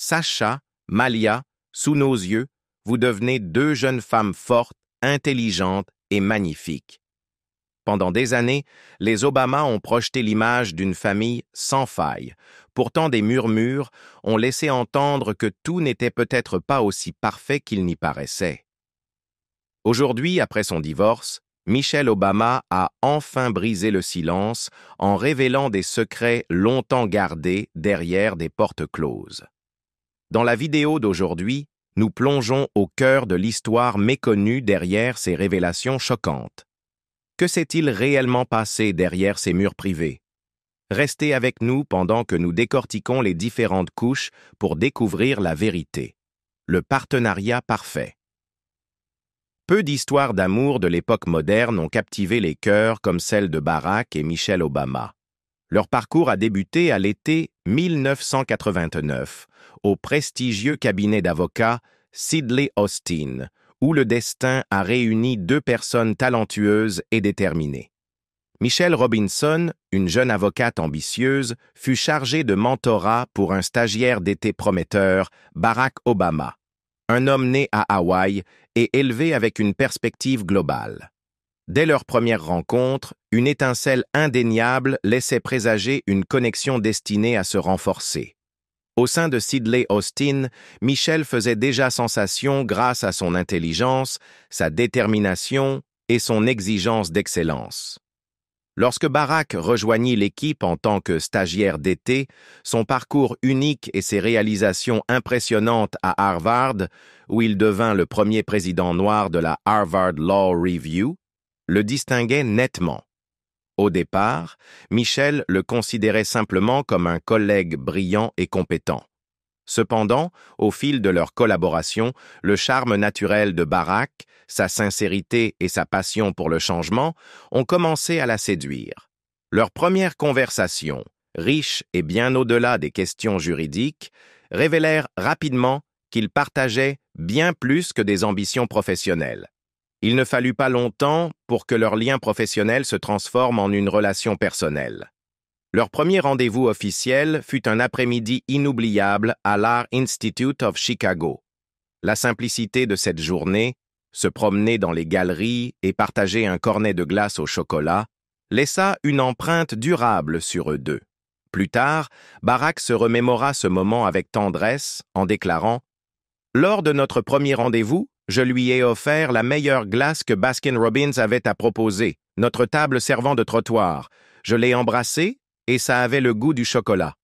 Sacha, Malia, sous nos yeux, vous devenez deux jeunes femmes fortes, intelligentes et magnifiques. Pendant des années, les Obama ont projeté l'image d'une famille sans faille. Pourtant, des murmures ont laissé entendre que tout n'était peut-être pas aussi parfait qu'il n'y paraissait. Aujourd'hui, après son divorce, Michelle Obama a enfin brisé le silence en révélant des secrets longtemps gardés derrière des portes closes. Dans la vidéo d'aujourd'hui, nous plongeons au cœur de l'histoire méconnue derrière ces révélations choquantes. Que s'est-il réellement passé derrière ces murs privés? Restez avec nous pendant que nous décortiquons les différentes couches pour découvrir la vérité. Le partenariat parfait. Peu d'histoires d'amour de l'époque moderne ont captivé les cœurs comme celle de Barack et Michelle Obama. Leur parcours a débuté à l'été 1989, au prestigieux cabinet d'avocats Sidley Austin, où le destin a réuni deux personnes talentueuses et déterminées. Michelle Robinson, une jeune avocate ambitieuse, fut chargée de mentorat pour un stagiaire d'été prometteur, Barack Obama, un homme né à Hawaï et élevé avec une perspective globale. Dès leur première rencontre, une étincelle indéniable laissait présager une connexion destinée à se renforcer. Au sein de Sidley Austin, Michelle faisait déjà sensation grâce à son intelligence, sa détermination et son exigence d'excellence. Lorsque Barack rejoignit l'équipe en tant que stagiaire d'été, son parcours unique et ses réalisations impressionnantes à Harvard, où il devint le premier président noir de la Harvard Law Review, le distinguaient nettement. Au départ, Michelle le considérait simplement comme un collègue brillant et compétent. Cependant, au fil de leur collaboration, le charme naturel de Barack, sa sincérité et sa passion pour le changement ont commencé à la séduire. Leur première conversation, riche et bien au-delà des questions juridiques, révélèrent rapidement qu'ils partageaient bien plus que des ambitions professionnelles. Il ne fallut pas longtemps pour que leur lien professionnel se transforme en une relation personnelle. Leur premier rendez-vous officiel fut un après-midi inoubliable à l'Art Institute of Chicago. La simplicité de cette journée, se promener dans les galeries et partager un cornet de glace au chocolat, laissa une empreinte durable sur eux deux. Plus tard, Barack se remémora ce moment avec tendresse en déclarant « Lors de notre premier rendez-vous, je lui ai offert la meilleure glace que Baskin-Robbins avait à proposer, notre table servant de trottoir. Je l'ai embrassée et ça avait le goût du chocolat. »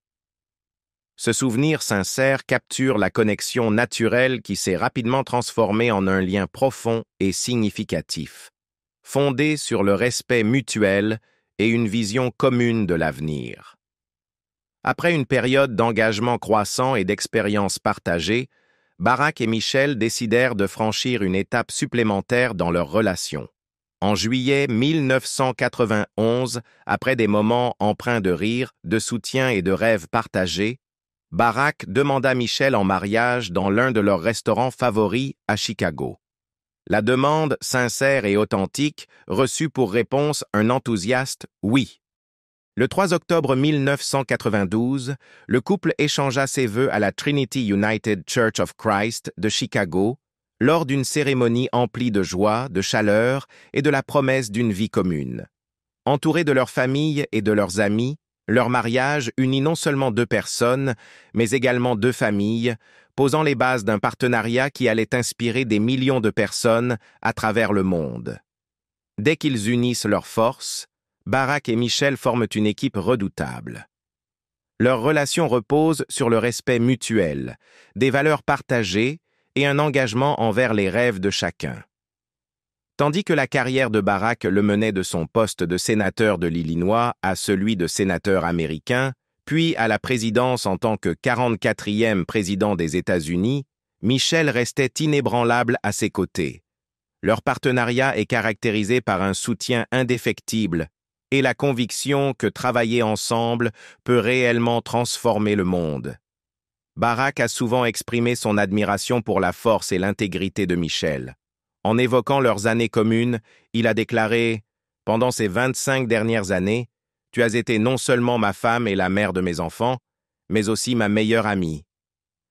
Ce souvenir sincère capture la connexion naturelle qui s'est rapidement transformée en un lien profond et significatif, fondé sur le respect mutuel et une vision commune de l'avenir. Après une période d'engagement croissant et d'expérience partagée, Barack et Michelle décidèrent de franchir une étape supplémentaire dans leur relation. En juillet 1991, après des moments empreints de rire, de soutien et de rêves partagés, Barack demanda Michelle en mariage dans l'un de leurs restaurants favoris à Chicago. La demande, sincère et authentique, reçut pour réponse un enthousiaste « oui ». Le 3 octobre 1992, le couple échangea ses vœux à la Trinity United Church of Christ de Chicago lors d'une cérémonie emplie de joie, de chaleur et de la promesse d'une vie commune. Entourés de leur famille et de leurs amis, leur mariage unit non seulement deux personnes, mais également deux familles, posant les bases d'un partenariat qui allait inspirer des millions de personnes à travers le monde. Dès qu'ils unissent leurs forces, Barack et Michelle forment une équipe redoutable. Leur relation repose sur le respect mutuel, des valeurs partagées et un engagement envers les rêves de chacun. Tandis que la carrière de Barack le menait de son poste de sénateur de l'Illinois à celui de sénateur américain, puis à la présidence en tant que 44e président des États-Unis, Michelle restait inébranlable à ses côtés. Leur partenariat est caractérisé par un soutien indéfectible et la conviction que travailler ensemble peut réellement transformer le monde. Barack a souvent exprimé son admiration pour la force et l'intégrité de Michelle. En évoquant leurs années communes, il a déclaré « Pendant ces 25 dernières années, tu as été non seulement ma femme et la mère de mes enfants, mais aussi ma meilleure amie.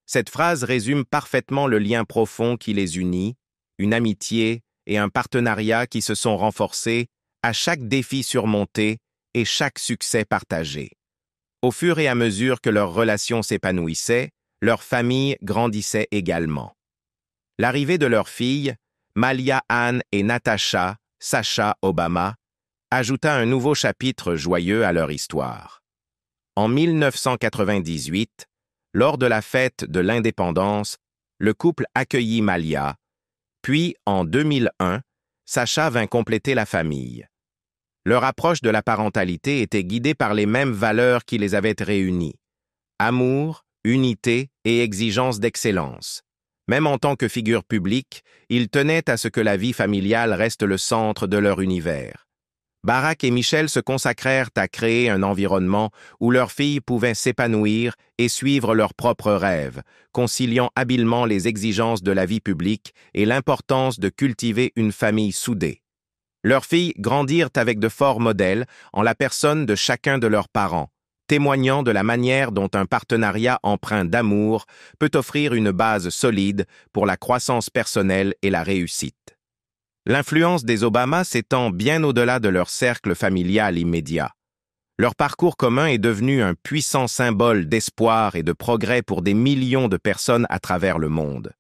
Cette phrase résume parfaitement le lien profond qui les unit, une amitié et un partenariat qui se sont renforcés à chaque défi surmonté et chaque succès partagé. Au fur et à mesure que leur relation s'épanouissait, leur famille grandissait également. L'arrivée de leurs filles, Malia Ann et Natasha, Sasha Obama, ajouta un nouveau chapitre joyeux à leur histoire. En 1998, lors de la fête de l'indépendance, le couple accueillit Malia, puis en 2001, Sasha vint compléter la famille. Leur approche de la parentalité était guidée par les mêmes valeurs qui les avaient réunis: amour, unité et exigence d'excellence. Même en tant que figure publique, ils tenaient à ce que la vie familiale reste le centre de leur univers. Barack et Michelle se consacrèrent à créer un environnement où leurs filles pouvaient s'épanouir et suivre leurs propres rêves, conciliant habilement les exigences de la vie publique et l'importance de cultiver une famille soudée. Leurs filles grandirent avec de forts modèles en la personne de chacun de leurs parents, témoignant de la manière dont un partenariat empreint d'amour peut offrir une base solide pour la croissance personnelle et la réussite. L'influence des Obama s'étend bien au-delà de leur cercle familial immédiat. Leur parcours commun est devenu un puissant symbole d'espoir et de progrès pour des millions de personnes à travers le monde.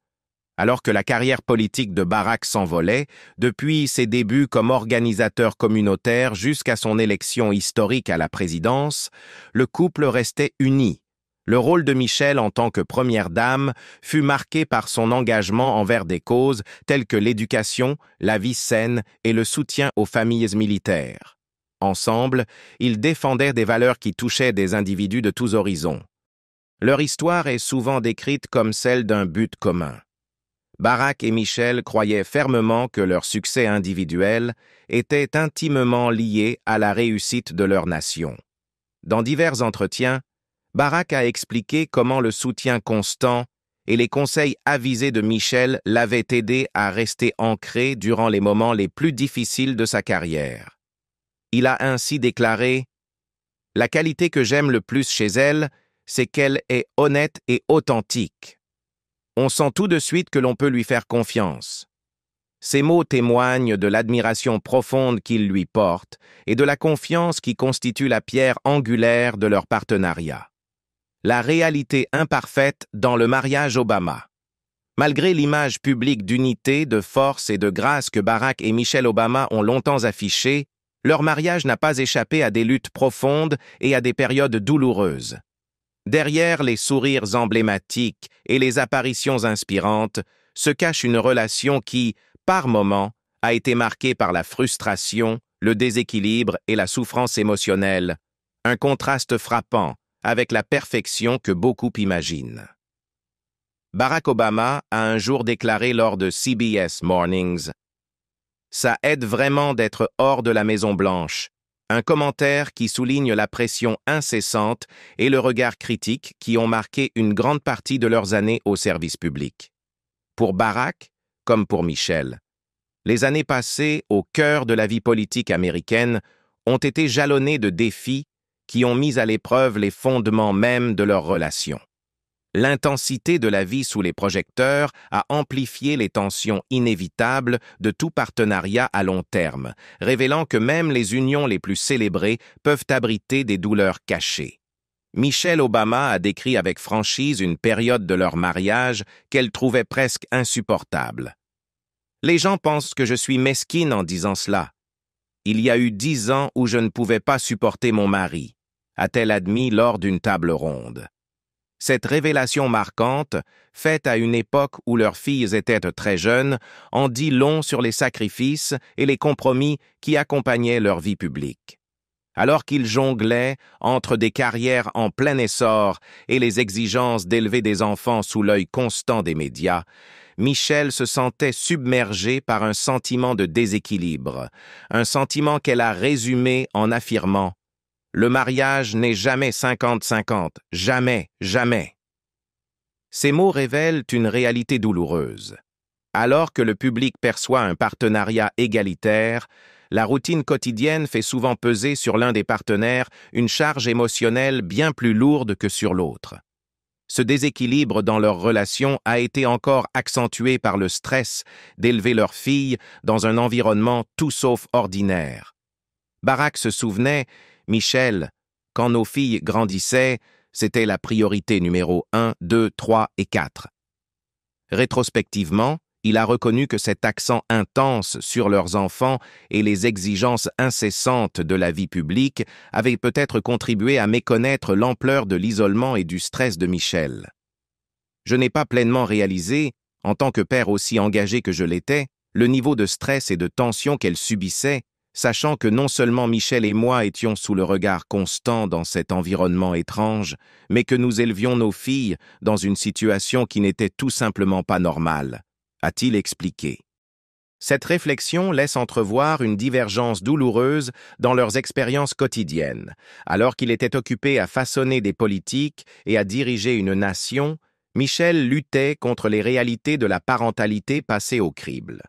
Alors que la carrière politique de Barack s'envolait, depuis ses débuts comme organisateur communautaire jusqu'à son élection historique à la présidence, le couple restait uni. Le rôle de Michelle en tant que première dame fut marqué par son engagement envers des causes telles que l'éducation, la vie saine et le soutien aux familles militaires. Ensemble, ils défendaient des valeurs qui touchaient des individus de tous horizons. Leur histoire est souvent décrite comme celle d'un but commun. Barack et Michelle croyaient fermement que leur succès individuel était intimement lié à la réussite de leur nation. Dans divers entretiens, Barack a expliqué comment le soutien constant et les conseils avisés de Michelle l'avaient aidé à rester ancré durant les moments les plus difficiles de sa carrière. Il a ainsi déclaré: « La qualité que j'aime le plus chez elle, c'est qu'elle est honnête et authentique. On sent tout de suite que l'on peut lui faire confiance. » Ces mots témoignent de l'admiration profonde qu'il lui porte et de la confiance qui constitue la pierre angulaire de leur partenariat. La réalité imparfaite dans le mariage Obama. Malgré l'image publique d'unité, de force et de grâce que Barack et Michelle Obama ont longtemps affichée, leur mariage n'a pas échappé à des luttes profondes et à des périodes douloureuses. Derrière les sourires emblématiques et les apparitions inspirantes se cache une relation qui, par moments, a été marquée par la frustration, le déséquilibre et la souffrance émotionnelle, un contraste frappant avec la perfection que beaucoup imaginent. Barack Obama a un jour déclaré lors de CBS Mornings: « Ça aide vraiment d'être hors de la Maison-Blanche », un commentaire qui souligne la pression incessante et le regard critique qui ont marqué une grande partie de leurs années au service public. Pour Barack, comme pour Michelle, les années passées au cœur de la vie politique américaine ont été jalonnées de défis qui ont mis à l'épreuve les fondements mêmes de leur relation. L'intensité de la vie sous les projecteurs a amplifié les tensions inévitables de tout partenariat à long terme, révélant que même les unions les plus célébrées peuvent abriter des douleurs cachées. Michelle Obama a décrit avec franchise une période de leur mariage qu'elle trouvait presque insupportable. « Les gens pensent que je suis mesquine en disant cela. Il y a eu 10 ans où je ne pouvais pas supporter mon mari », a-t-elle admis lors d'une table ronde. Cette révélation marquante, faite à une époque où leurs filles étaient très jeunes, en dit long sur les sacrifices et les compromis qui accompagnaient leur vie publique. Alors qu'ils jonglaient entre des carrières en plein essor et les exigences d'élever des enfants sous l'œil constant des médias, Michelle se sentait submergée par un sentiment de déséquilibre, un sentiment qu'elle a résumé en affirmant: « Le mariage n'est jamais 50-50, jamais, jamais. » Ces mots révèlent une réalité douloureuse. Alors que le public perçoit un partenariat égalitaire, la routine quotidienne fait souvent peser sur l'un des partenaires une charge émotionnelle bien plus lourde que sur l'autre. Ce déséquilibre dans leur relation a été encore accentué par le stress d'élever leur fille dans un environnement tout sauf ordinaire. Barak se souvenait, Michel, quand nos filles grandissaient, c'était la priorité numéro 1, 2, 3 et 4. Rétrospectivement, il a reconnu que cet accent intense sur leurs enfants et les exigences incessantes de la vie publique avaient peut-être contribué à méconnaître l'ampleur de l'isolement et du stress de Michel. Je n'ai pas pleinement réalisé, en tant que père aussi engagé que je l'étais, le niveau de stress et de tension qu'elle subissait, sachant que non seulement Michel et moi étions sous le regard constant dans cet environnement étrange, mais que nous élevions nos filles dans une situation qui n'était tout simplement pas normale, a-t-il expliqué. Cette réflexion laisse entrevoir une divergence douloureuse dans leurs expériences quotidiennes. Alors qu'il était occupé à façonner des politiques et à diriger une nation, Michel luttait contre les réalités de la parentalité passée au crible.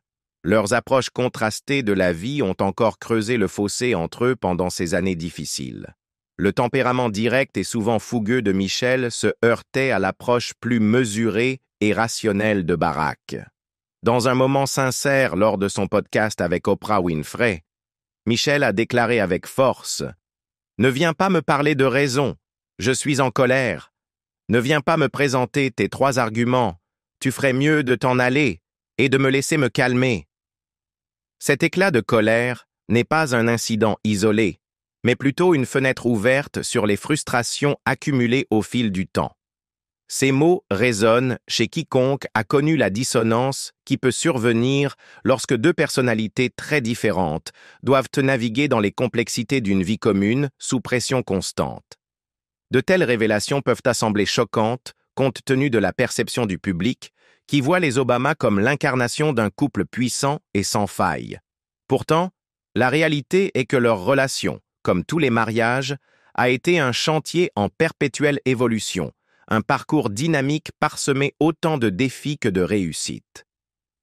Leurs approches contrastées de la vie ont encore creusé le fossé entre eux pendant ces années difficiles. Le tempérament direct et souvent fougueux de Michel se heurtait à l'approche plus mesurée et rationnelle de Barak. Dans un moment sincère lors de son podcast avec Oprah Winfrey, Michel a déclaré avec force « Ne viens pas me parler de raison, je suis en colère. Ne viens pas me présenter tes 3 arguments, tu ferais mieux de t'en aller et de me laisser me calmer. » Cet éclat de colère n'est pas un incident isolé, mais plutôt une fenêtre ouverte sur les frustrations accumulées au fil du temps. Ces mots résonnent chez quiconque a connu la dissonance qui peut survenir lorsque 2 personnalités très différentes doivent naviguer dans les complexités d'une vie commune sous pression constante. De telles révélations peuvent sembler choquantes compte tenu de la perception du public qui voit les Obama comme l'incarnation d'un couple puissant et sans faille. Pourtant, la réalité est que leur relation, comme tous les mariages, a été un chantier en perpétuelle évolution, un parcours dynamique parsemé autant de défis que de réussites.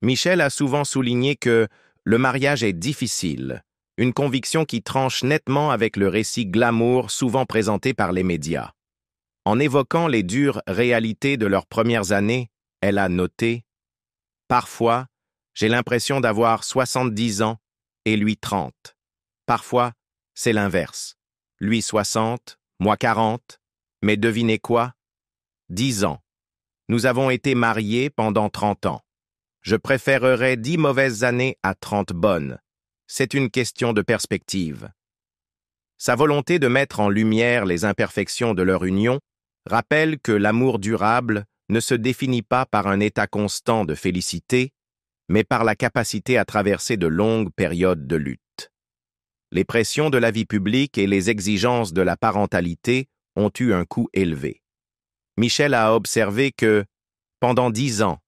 Michel a souvent souligné que le mariage est difficile, une conviction qui tranche nettement avec le récit glamour souvent présenté par les médias. En évoquant les dures réalités de leurs premières années, elle a noté « Parfois, j'ai l'impression d'avoir 70 ans et lui 30. Parfois, c'est l'inverse. Lui 60, moi 40. Mais devinez quoi? 10 ans. Nous avons été mariés pendant 30 ans. Je préférerais 10 mauvaises années à 30 bonnes. C'est une question de perspective. » Sa volonté de mettre en lumière les imperfections de leur union rappelle que l'amour durable ne se définit pas par un état constant de félicité, mais par la capacité à traverser de longues périodes de lutte. Les pressions de la vie publique et les exigences de la parentalité ont eu un coût élevé. Michel a observé que, pendant 10 ans,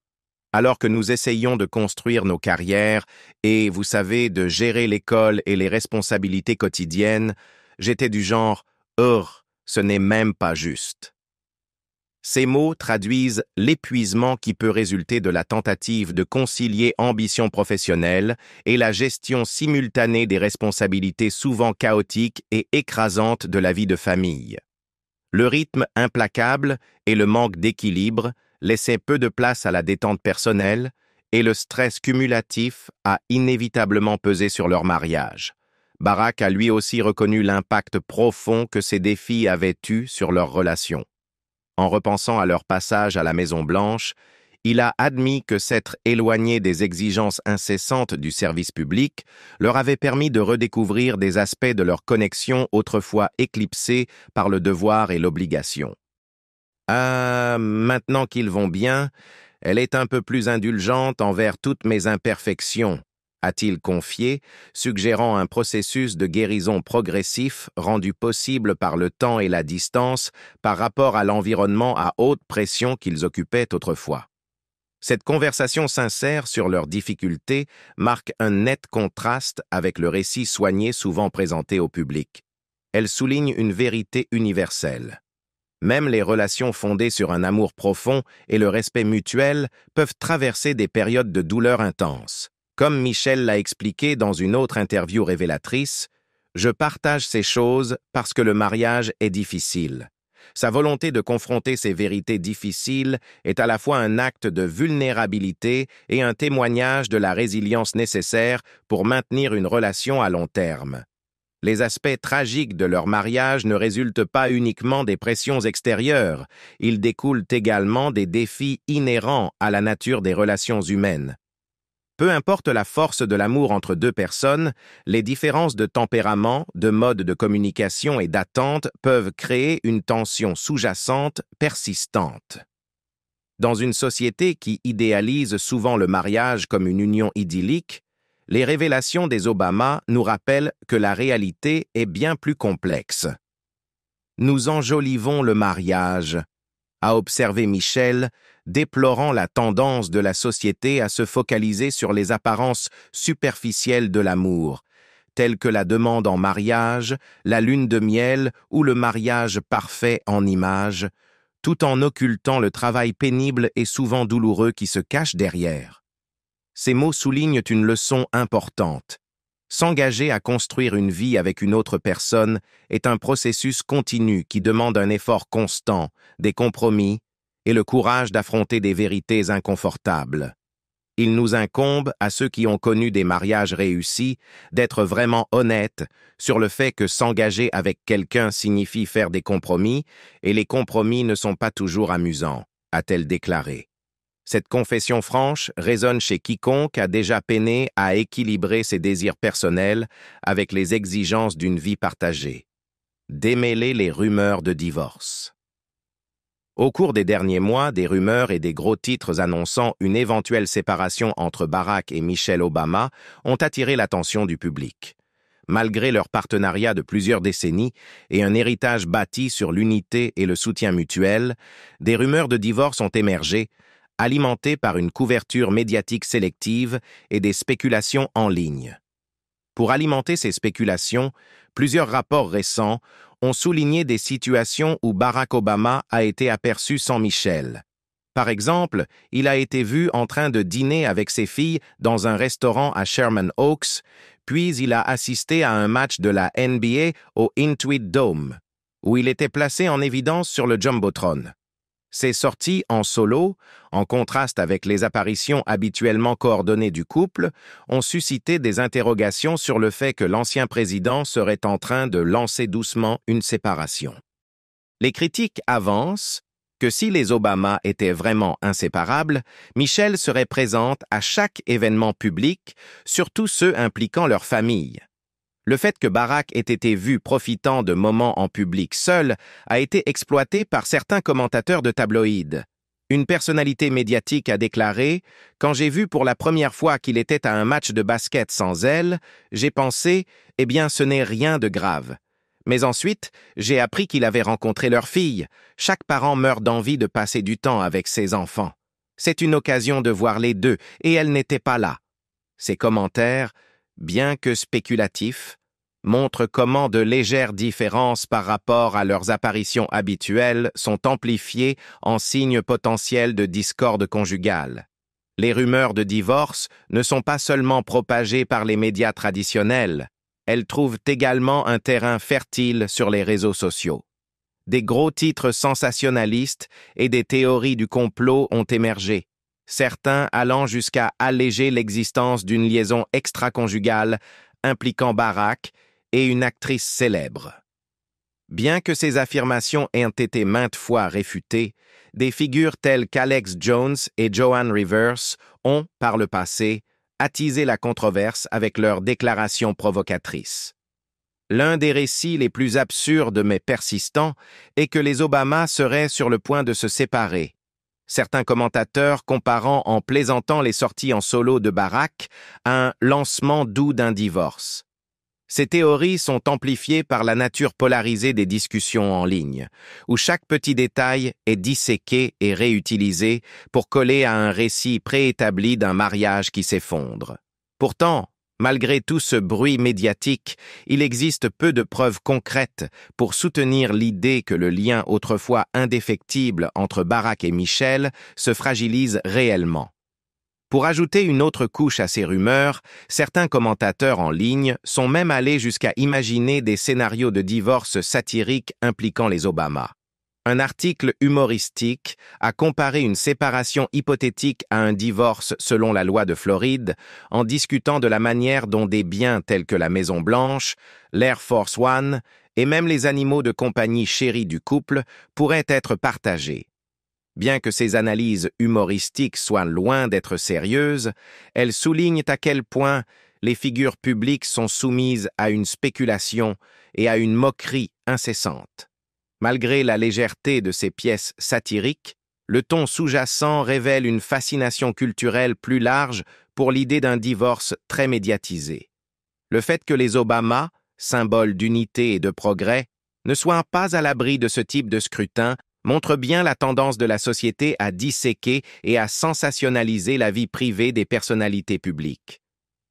alors que nous essayions de construire nos carrières et, vous savez, de gérer l'école et les responsabilités quotidiennes, j'étais du genre « ce n'est même pas juste ». Ces mots traduisent l'épuisement qui peut résulter de la tentative de concilier ambition professionnelle et la gestion simultanée des responsabilités souvent chaotiques et écrasantes de la vie de famille. Le rythme implacable et le manque d'équilibre laissaient peu de place à la détente personnelle et le stress cumulatif a inévitablement pesé sur leur mariage. Barak a lui aussi reconnu l'impact profond que ces défis avaient eu sur leur relation. En repensant à leur passage à la Maison-Blanche, il a admis que s'être éloigné des exigences incessantes du service public leur avait permis de redécouvrir des aspects de leur connexion autrefois éclipsés par le devoir et l'obligation. « Ah, maintenant qu'ils vont bien, elle est un peu plus indulgente envers toutes mes imperfections, » a-t-il confié, suggérant un processus de guérison progressif rendu possible par le temps et la distance par rapport à l'environnement à haute pression qu'ils occupaient autrefois. Cette conversation sincère sur leurs difficultés marque un net contraste avec le récit soigné souvent présenté au public. Elle souligne une vérité universelle. Même les relations fondées sur un amour profond et le respect mutuel peuvent traverser des périodes de douleur intense. Comme Michel l'a expliqué dans une autre interview révélatrice, « Je partage ces choses parce que le mariage est difficile. Sa volonté de confronter ces vérités difficiles est à la fois un acte de vulnérabilité et un témoignage de la résilience nécessaire pour maintenir une relation à long terme. Les aspects tragiques de leur mariage ne résultent pas uniquement des pressions extérieures, ils découlent également des défis inhérents à la nature des relations humaines. Peu importe la force de l'amour entre deux personnes, les différences de tempérament, de mode de communication et d'attente peuvent créer une tension sous-jacente persistante. Dans une société qui idéalise souvent le mariage comme une union idyllique, les révélations des Obama nous rappellent que la réalité est bien plus complexe. Nous enjolivons le mariage, a observé Michelle, déplorant la tendance de la société à se focaliser sur les apparences superficielles de l'amour, telles que la demande en mariage, la lune de miel ou le mariage parfait en images, tout en occultant le travail pénible et souvent douloureux qui se cache derrière. Ces mots soulignent une leçon importante. S'engager à construire une vie avec une autre personne est un processus continu qui demande un effort constant, des compromis et le courage d'affronter des vérités inconfortables. Il nous incombe, à ceux qui ont connu des mariages réussis, d'être vraiment honnêtes sur le fait que s'engager avec quelqu'un signifie faire des compromis, et les compromis ne sont pas toujours amusants, a-t-elle déclaré. Cette confession franche résonne chez quiconque a déjà peiné à équilibrer ses désirs personnels avec les exigences d'une vie partagée. Démêler les rumeurs de divorce. Au cours des derniers mois, des rumeurs et des gros titres annonçant une éventuelle séparation entre Barack et Michelle Obama ont attiré l'attention du public. Malgré leur partenariat de plusieurs décennies et un héritage bâti sur l'unité et le soutien mutuel, des rumeurs de divorce ont émergé, alimentées par une couverture médiatique sélective et des spéculations en ligne. Pour alimenter ces spéculations, plusieurs rapports récents ont souligné des situations où Barack Obama a été aperçu sans Michelle. Par exemple, il a été vu en train de dîner avec ses filles dans un restaurant à Sherman Oaks, puis il a assisté à un match de la NBA au Intuit Dome, où il était placé en évidence sur le Jumbotron. Ces sorties en solo, en contraste avec les apparitions habituellement coordonnées du couple, ont suscité des interrogations sur le fait que l'ancien président serait en train de lancer doucement une séparation. Les critiques avancent que si les Obama étaient vraiment inséparables, Michelle serait présente à chaque événement public, surtout ceux impliquant leur famille. Le fait que Barack ait été vu profitant de moments en public seul a été exploité par certains commentateurs de tabloïds. Une personnalité médiatique a déclaré « Quand j'ai vu pour la première fois qu'il était à un match de basket sans elle, j'ai pensé « Eh bien, ce n'est rien de grave ». Mais ensuite, j'ai appris qu'il avait rencontré leur fille. Chaque parent meurt d'envie de passer du temps avec ses enfants. C'est une occasion de voir les deux, et elle n'était pas là. » Ces commentaires, bien que spéculatifs, montrent comment de légères différences par rapport à leurs apparitions habituelles sont amplifiées en signes potentiels de discorde conjugale. Les rumeurs de divorce ne sont pas seulement propagées par les médias traditionnels, elles trouvent également un terrain fertile sur les réseaux sociaux. Des gros titres sensationnalistes et des théories du complot ont émergé, certains allant jusqu'à alléger l'existence d'une liaison extra-conjugale impliquant Barack et une actrice célèbre. Bien que ces affirmations aient été maintes fois réfutées, des figures telles qu'Alex Jones et Joan Rivers ont, par le passé, attisé la controverse avec leurs déclarations provocatrices. L'un des récits les plus absurdes mais persistants est que les Obama seraient sur le point de se séparer. Certains commentateurs comparant en plaisantant les sorties en solo de Barack à un lancement doux d'un divorce. Ces théories sont amplifiées par la nature polarisée des discussions en ligne, où chaque petit détail est disséqué et réutilisé pour coller à un récit préétabli d'un mariage qui s'effondre. Pourtant, malgré tout ce bruit médiatique, il existe peu de preuves concrètes pour soutenir l'idée que le lien autrefois indéfectible entre Barack et Michelle se fragilise réellement. Pour ajouter une autre couche à ces rumeurs, certains commentateurs en ligne sont même allés jusqu'à imaginer des scénarios de divorce satiriques impliquant les Obama. Un article humoristique a comparé une séparation hypothétique à un divorce selon la loi de Floride en discutant de la manière dont des biens tels que la Maison Blanche, l'Air Force One et même les animaux de compagnie chéris du couple pourraient être partagés. Bien que ces analyses humoristiques soient loin d'être sérieuses, elles soulignent à quel point les figures publiques sont soumises à une spéculation et à une moquerie incessante. Malgré la légèreté de ces pièces satiriques, le ton sous-jacent révèle une fascination culturelle plus large pour l'idée d'un divorce très médiatisé. Le fait que les Obama, symboles d'unité et de progrès, ne soient pas à l'abri de ce type de scrutin montre bien la tendance de la société à disséquer et à sensationnaliser la vie privée des personnalités publiques.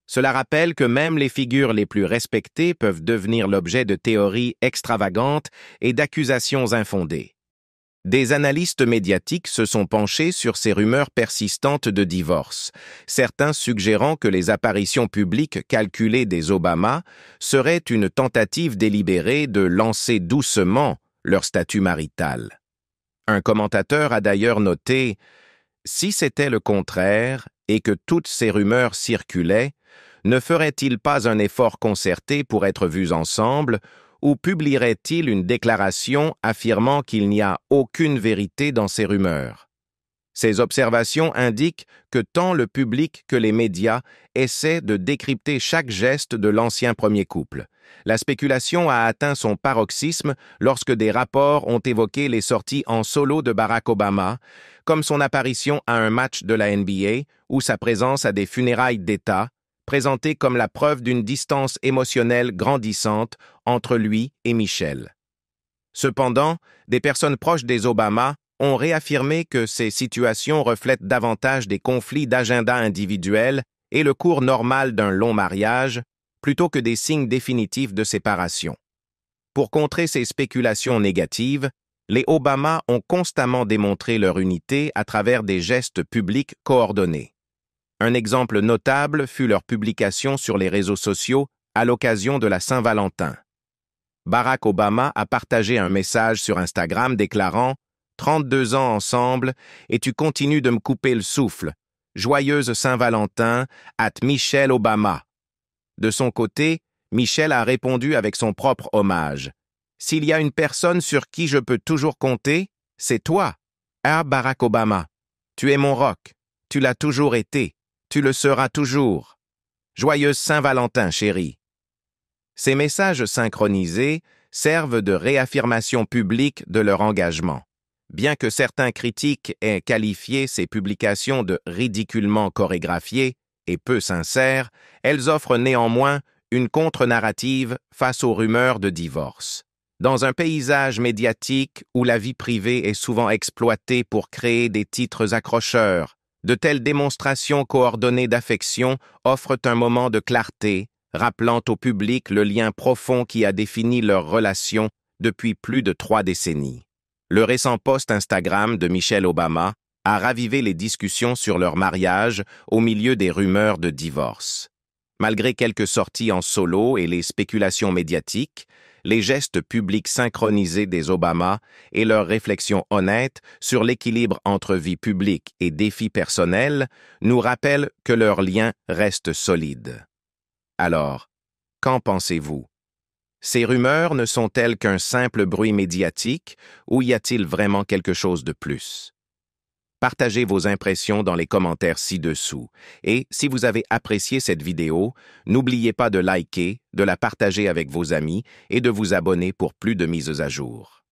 Cela rappelle que même les figures les plus respectées peuvent devenir l'objet de théories extravagantes et d'accusations infondées. Des analystes médiatiques se sont penchés sur ces rumeurs persistantes de divorce, certains suggérant que les apparitions publiques calculées des Obama seraient une tentative délibérée de lancer doucement leur statut marital. Un commentateur a d'ailleurs noté « Si c'était le contraire et que toutes ces rumeurs circulaient, ne ferait-il pas un effort concerté pour être vus ensemble ou publierait-il une déclaration affirmant qu'il n'y a aucune vérité dans ces rumeurs ?» Ces observations indiquent que tant le public que les médias essaient de décrypter chaque geste de l'ancien premier couple. La spéculation a atteint son paroxysme lorsque des rapports ont évoqué les sorties en solo de Barack Obama, comme son apparition à un match de la NBA ou sa présence à des funérailles d'État, présentée comme la preuve d'une distance émotionnelle grandissante entre lui et Michelle. Cependant, des personnes proches des Obama ont réaffirmé que ces situations reflètent davantage des conflits d'agenda individuels et le cours normal d'un long mariage, plutôt que des signes définitifs de séparation. Pour contrer ces spéculations négatives, les Obama ont constamment démontré leur unité à travers des gestes publics coordonnés. Un exemple notable fut leur publication sur les réseaux sociaux à l'occasion de la Saint-Valentin. Barack Obama a partagé un message sur Instagram déclarant « 32 ans ensemble et tu continues de me couper le souffle. Joyeuse Saint-Valentin, @Michelle Obama ». De son côté, Michelle a répondu avec son propre hommage. « S'il y a une personne sur qui je peux toujours compter, c'est toi. Barack Obama. Tu es mon rock. Tu l'as toujours été. Tu le seras toujours. Joyeuse Saint-Valentin, chérie. » Ces messages synchronisés servent de réaffirmation publique de leur engagement. Bien que certains critiques aient qualifié ces publications de ridiculement chorégraphiées et peu sincères, elles offrent néanmoins une contre-narrative face aux rumeurs de divorce. Dans un paysage médiatique où la vie privée est souvent exploitée pour créer des titres accrocheurs, de telles démonstrations coordonnées d'affection offrent un moment de clarté, rappelant au public le lien profond qui a défini leur relation depuis plus de 3 décennies. Le récent post Instagram de Michelle Obama a ravivé les discussions sur leur mariage au milieu des rumeurs de divorce. Malgré quelques sorties en solo et les spéculations médiatiques, les gestes publics synchronisés des Obama et leurs réflexions honnêtes sur l'équilibre entre vie publique et défis personnels nous rappellent que leur lien reste solide. Alors, qu'en pensez-vous? Ces rumeurs ne sont-elles qu'un simple bruit médiatique ou y a-t-il vraiment quelque chose de plus? Partagez vos impressions dans les commentaires ci-dessous. Et si vous avez apprécié cette vidéo, n'oubliez pas de liker, de la partager avec vos amis et de vous abonner pour plus de mises à jour.